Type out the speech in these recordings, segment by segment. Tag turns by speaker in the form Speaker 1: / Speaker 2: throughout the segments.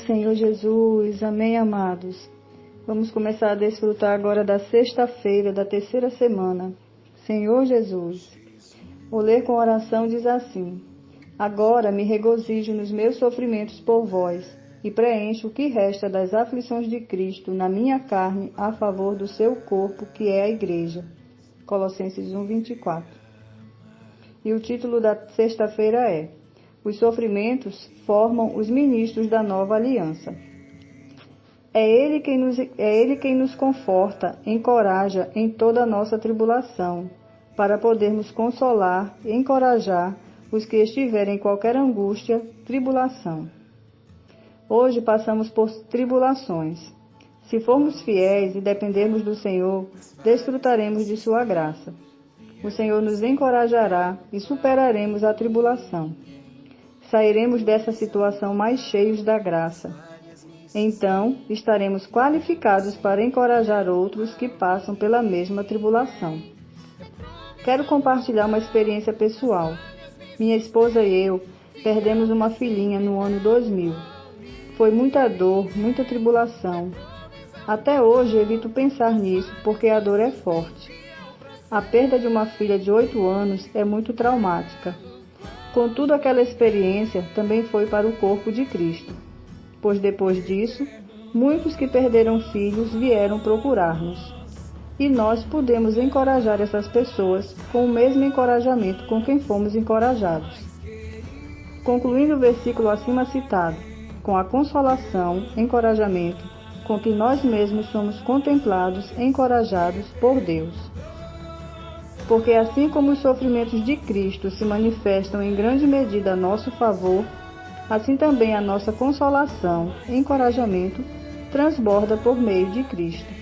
Speaker 1: Senhor Jesus. Amém, amados. Vamos começar a desfrutar agora da sexta-feira da terceira semana. Senhor Jesus. O ler com oração diz assim: Agora me regozijo nos meus sofrimentos por vós, e preencho o que resta das aflições de Cristo na minha carne a favor do seu corpo, que é a Igreja. Colossenses 1:24. E o título da sexta-feira é: Os sofrimentos formam os ministros da nova aliança. É Ele quem nos conforta, encoraja em toda a nossa tribulação, para podermos consolar e encorajar os que estiverem em qualquer angústia, tribulação. Hoje passamos por tribulações. Se formos fiéis e dependermos do Senhor, desfrutaremos de sua graça. O Senhor nos encorajará e superaremos a tribulação. Sairemos dessa situação mais cheios da graça. Então, estaremos qualificados para encorajar outros que passam pela mesma tribulação. Quero compartilhar uma experiência pessoal. Minha esposa e eu perdemos uma filhinha no ano 2000. Foi muita dor, muita tribulação. Até hoje evito pensar nisso porque a dor é forte. A perda de uma filha de 8 anos é muito traumática. Contudo, aquela experiência também foi para o corpo de Cristo, pois depois disso, muitos que perderam filhos vieram procurar-nos. E nós pudemos encorajar essas pessoas com o mesmo encorajamento com quem fomos encorajados. Concluindo o versículo acima citado, com a consolação, encorajamento, com que nós mesmos somos contemplados, encorajados por Deus. Porque assim como os sofrimentos de Cristo se manifestam em grande medida a nosso favor, assim também a nossa consolação, encorajamento, transborda por meio de Cristo.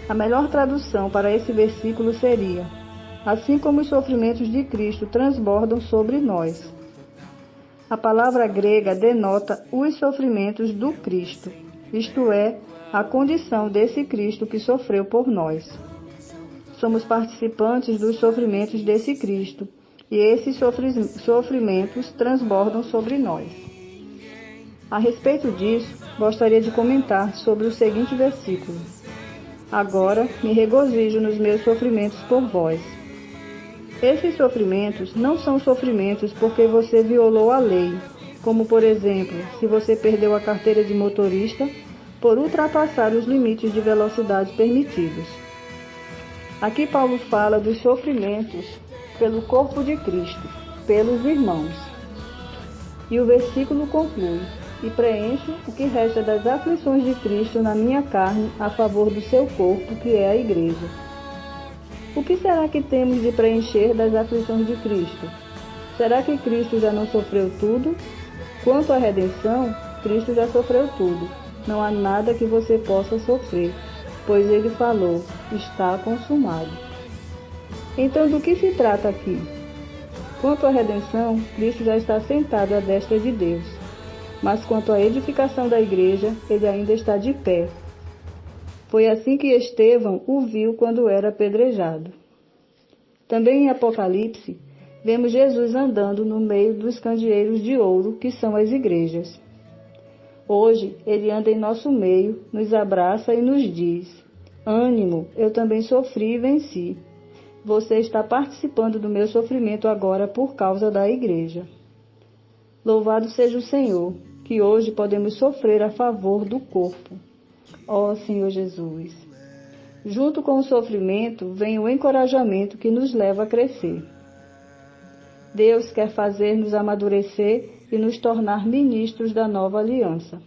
Speaker 1: A melhor tradução para esse versículo seria: assim como os sofrimentos de Cristo transbordam sobre nós. A palavra grega denota os sofrimentos do Cristo, isto é, a condição desse Cristo que sofreu por nós. Somos participantes dos sofrimentos desse Cristo, e esses sofrimentos transbordam sobre nós. A respeito disso, gostaria de comentar sobre o seguinte versículo: Agora me regozijo nos meus sofrimentos por vós. Esses sofrimentos não são sofrimentos porque você violou a lei, como por exemplo, se você perdeu a carteira de motorista por ultrapassar os limites de velocidade permitidos. Aqui Paulo fala dos sofrimentos pelo corpo de Cristo, pelos irmãos. E o versículo conclui: E preencho o que resta das aflições de Cristo na minha carne a favor do seu corpo, que é a Igreja. O que será que temos de preencher das aflições de Cristo? Será que Cristo já não sofreu tudo? Quanto à redenção, Cristo já sofreu tudo. Não há nada que você possa sofrer, pois ele falou: está consumado. Então, do que se trata aqui? Quanto à redenção, Cristo já está sentado à destra de Deus. Mas quanto à edificação da igreja, ele ainda está de pé. Foi assim que Estevão o viu quando era apedrejado. Também em Apocalipse, vemos Jesus andando no meio dos candeeiros de ouro, que são as igrejas. Hoje, ele anda em nosso meio, nos abraça e nos diz: Ânimo, eu também sofri e venci. Você está participando do meu sofrimento agora por causa da igreja. Louvado seja o Senhor, que hoje podemos sofrer a favor do corpo. Ó Senhor Jesus! Junto com o sofrimento vem o encorajamento que nos leva a crescer. Deus quer fazer-nos amadurecer e nos tornar ministros da nova aliança.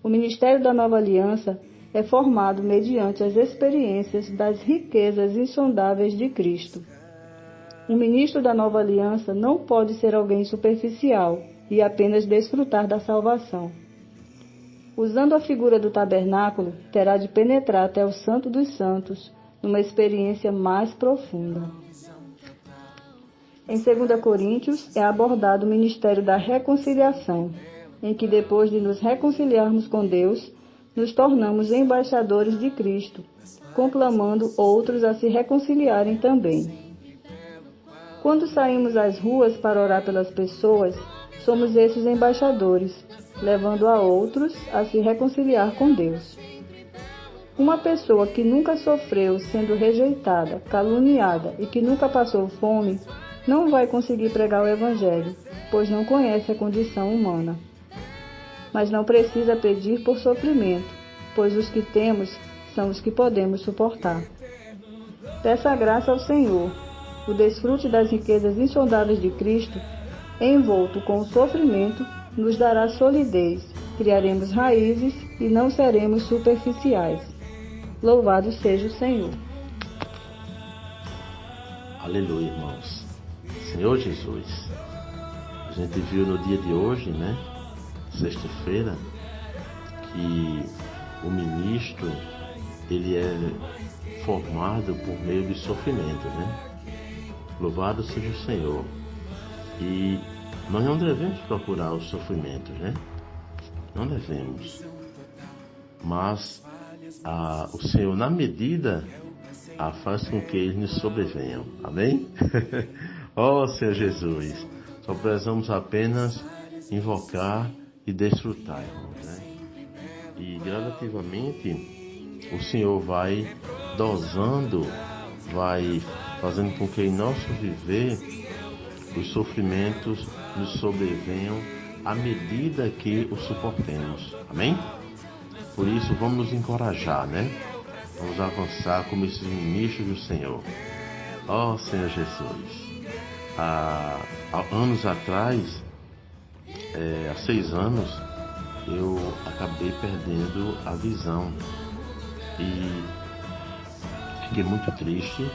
Speaker 1: O ministério da nova aliança é formado mediante as experiências das riquezas insondáveis de Cristo. Um ministro da nova aliança não pode ser alguém superficial e apenas desfrutar da salvação. Usando a figura do tabernáculo, terá de penetrar até o Santo dos Santos, numa experiência mais profunda. Em 2 Coríntios é abordado o ministério da reconciliação, em que depois de nos reconciliarmos com Deus, nos tornamos embaixadores de Cristo, conclamando outros a se reconciliarem também. Quando saímos às ruas para orar pelas pessoas, somos esses embaixadores, levando a outros a se reconciliar com Deus. Uma pessoa que nunca sofreu sendo rejeitada, caluniada e que nunca passou fome, não vai conseguir pregar o Evangelho, pois não conhece a condição humana. Mas não precisa pedir por sofrimento, pois os que temos são os que podemos suportar. Peça graça ao Senhor. O desfrute das riquezas insondáveis de Cristo, envolto com o sofrimento, nos dará solidez, criaremos raízes e não seremos superficiais. Louvado seja o Senhor.
Speaker 2: Aleluia, irmãos. Senhor Jesus, a gente viu no dia de hoje, né, sexta-feira, que o ministro, ele é formado por meio de sofrimento, né? Louvado seja o Senhor. E nós não devemos procurar os sofrimentos, né? Não devemos. Mas o Senhor, na medida, faz com que eles nos sobrevenham. Amém? Ó Senhor Jesus, só precisamos apenas invocar e desfrutar, irmãos, né? E gradativamente o Senhor vai dosando, vai fazendo com que em nosso viver os sofrimentos nos sobrevenham à medida que os suportemos. Amém? Por isso, vamos nos encorajar, né? Vamos avançar como esses ministros do Senhor. Ó Senhor Jesus, há anos atrás, há 6 anos, eu acabei perdendo a visão e fiquei muito triste,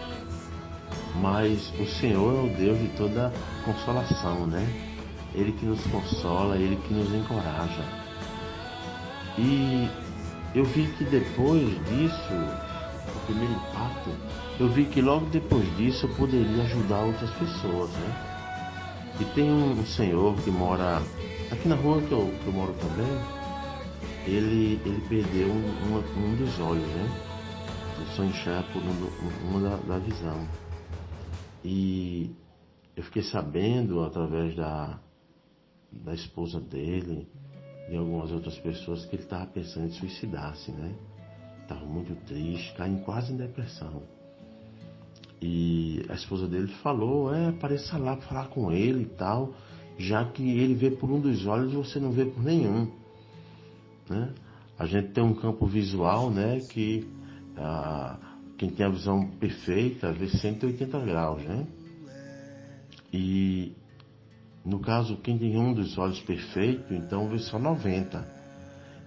Speaker 2: mas o Senhor é o Deus de toda consolação, né? Ele que nos consola, Ele que nos encoraja. E eu vi que depois disso, o primeiro impacto, eu vi que logo depois disso eu poderia ajudar outras pessoas, né? E tem um senhor que mora aqui na rua que eu moro também, ele perdeu um dos olhos, né? Ele só enxerga por uma da visão. E eu fiquei sabendo através da esposa dele e algumas outras pessoas que ele estava pensando em suicidar-se, né? Estava muito triste, caindo quase em depressão. E a esposa dele falou, apareça lá para falar com ele e tal, já que ele vê por um dos olhos e você não vê por nenhum, né? A gente tem um campo visual, né, que quem tem a visão perfeita vê 180 graus, né? E no caso, quem tem um dos olhos perfeito, então vê só 90.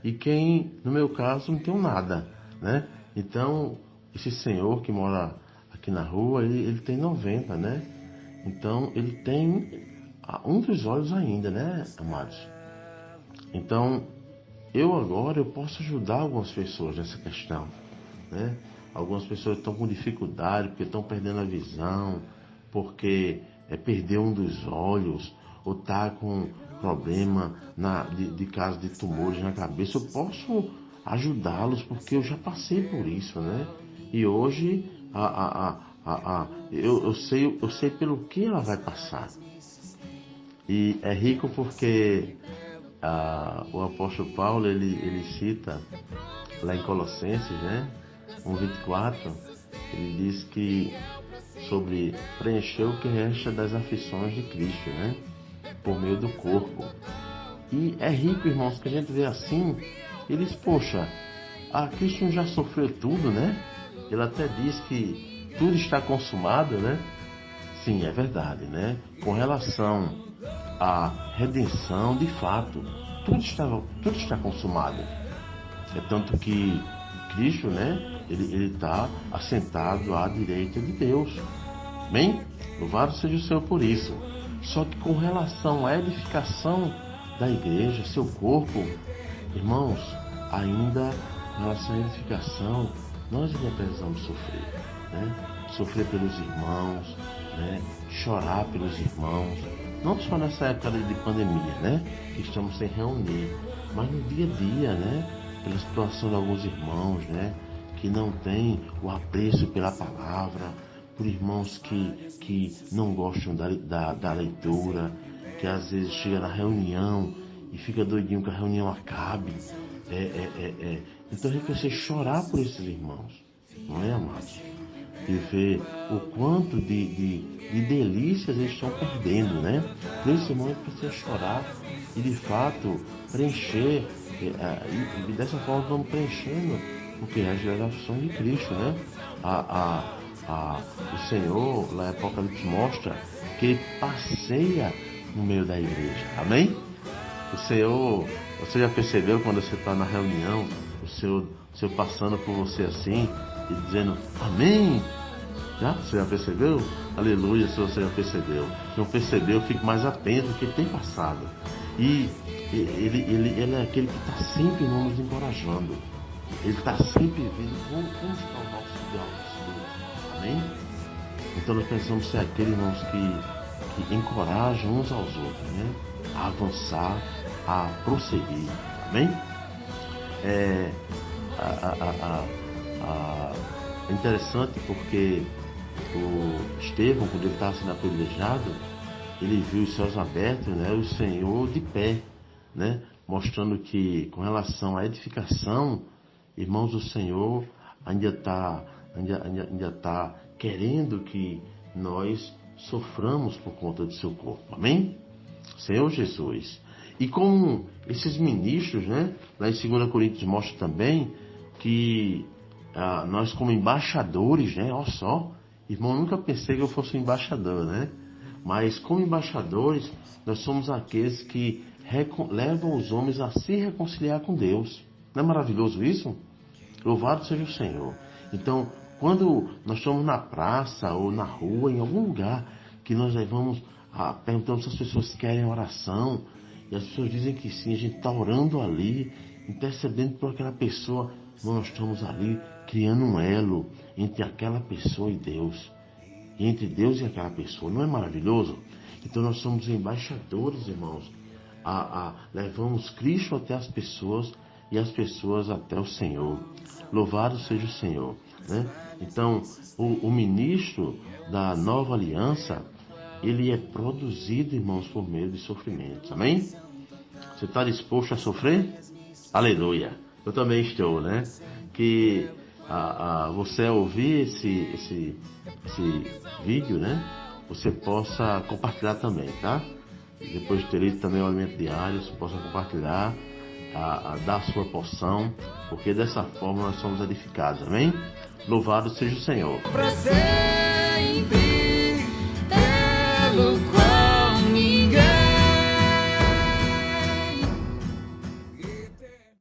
Speaker 2: E quem, no meu caso, não tem nada, né? Então, esse senhor que mora aqui na rua, ele tem 90, né? Então, ele tem um dos olhos ainda, né, amados? Então, eu posso ajudar algumas pessoas nessa questão, né? Algumas pessoas estão com dificuldade, porque estão perdendo a visão, porque perdeu um dos olhos, ou está com problema de caso de tumores na cabeça. Eu posso ajudá-los, porque eu já passei por isso, né? E hoje eu sei pelo que ela vai passar. E é rico porque o apóstolo Paulo, ele cita lá em Colossenses, né, 1:24, ele diz que sobre preencher o que resta das aflições de Cristo, né, por meio do corpo. E é rico, irmãos, que a gente vê assim, ele diz, poxa, Cristo já sofreu tudo, né? Ele até diz que tudo está consumado, né? Sim, é verdade, né? Com relação à redenção, de fato, tudo está consumado. É tanto que Cristo, né? Ele está assentado à direita de Deus. Bem, louvado seja o Senhor por isso. Só que com relação à edificação da igreja, seu corpo, irmãos, ainda com relação à edificação, nós ainda precisamos sofrer, né? Sofrer pelos irmãos, né? Chorar pelos irmãos, não só nessa época de pandemia, né? Que estamos sem reunir, mas no dia a dia, né? Pela situação de alguns irmãos, né? Que não têm o apreço pela palavra, por irmãos que não gostam da leitura, que às vezes chega na reunião e fica doidinho que a reunião acabe. Então a gente precisa chorar por esses irmãos, não é, amados? E ver o quanto de delícias eles estão perdendo, né? Por esse irmão a gente precisa chorar e de fato preencher, e dessa forma vamos preenchendo o que é a geração de Cristo, né? O Senhor, lá em Apocalipse, mostra que ele passeia no meio da igreja, amém? O Senhor, você já percebeu quando você está na reunião, o Senhor passando por você assim e dizendo amém? Você já percebeu? Aleluia, se você já percebeu. Se não percebeu, fique mais atento, porque tem passado. E ele é aquele que está sempre nos encorajando. Ele está sempre vendo como está o nosso Deus. Amém? Então nós precisamos ser aqueles irmãos que encorajam uns aos outros, né? A avançar, a prosseguir. Amém? É interessante porque o Estevão, quando ele estava sendo apedrejado, ele viu os céus abertos, né? O Senhor de pé, né? Mostrando que com relação à edificação, irmãos, o Senhor ainda está querendo que nós soframos por conta do seu corpo. Amém? Senhor Jesus. E como esses ministros, né? Lá em 2 Coríntios mostra também que nós como embaixadores, né? Olha só, irmão, eu nunca pensei que eu fosse um embaixador, né? Mas como embaixadores, nós somos aqueles que levam os homens a se reconciliar com Deus. Não é maravilhoso isso? Louvado seja o Senhor. Então, quando nós estamos na praça ou na rua, em algum lugar, que nós levamos, perguntamos se as pessoas querem oração, e as pessoas dizem que sim, a gente está orando ali, intercedendo por aquela pessoa, nós estamos ali criando um elo entre aquela pessoa e Deus, e entre Deus e aquela pessoa. Não é maravilhoso? Então nós somos embaixadores, irmãos. Levamos Cristo até as pessoas e as pessoas até o Senhor. Louvado seja o Senhor, né? Então, o ministro da nova aliança, ele é produzido, irmãos, por meio de sofrimentos. Amém? Você está disposto a sofrer? Aleluia! Eu também estou, né? Que você ao ouvir esse vídeo, né? Você possa compartilhar também, tá? E depois de ter lido também o alimento diário, você possa compartilhar, dar a sua porção, porque dessa forma nós somos edificados, amém? Louvado seja o Senhor.
Speaker 3: Pra sempre, pelo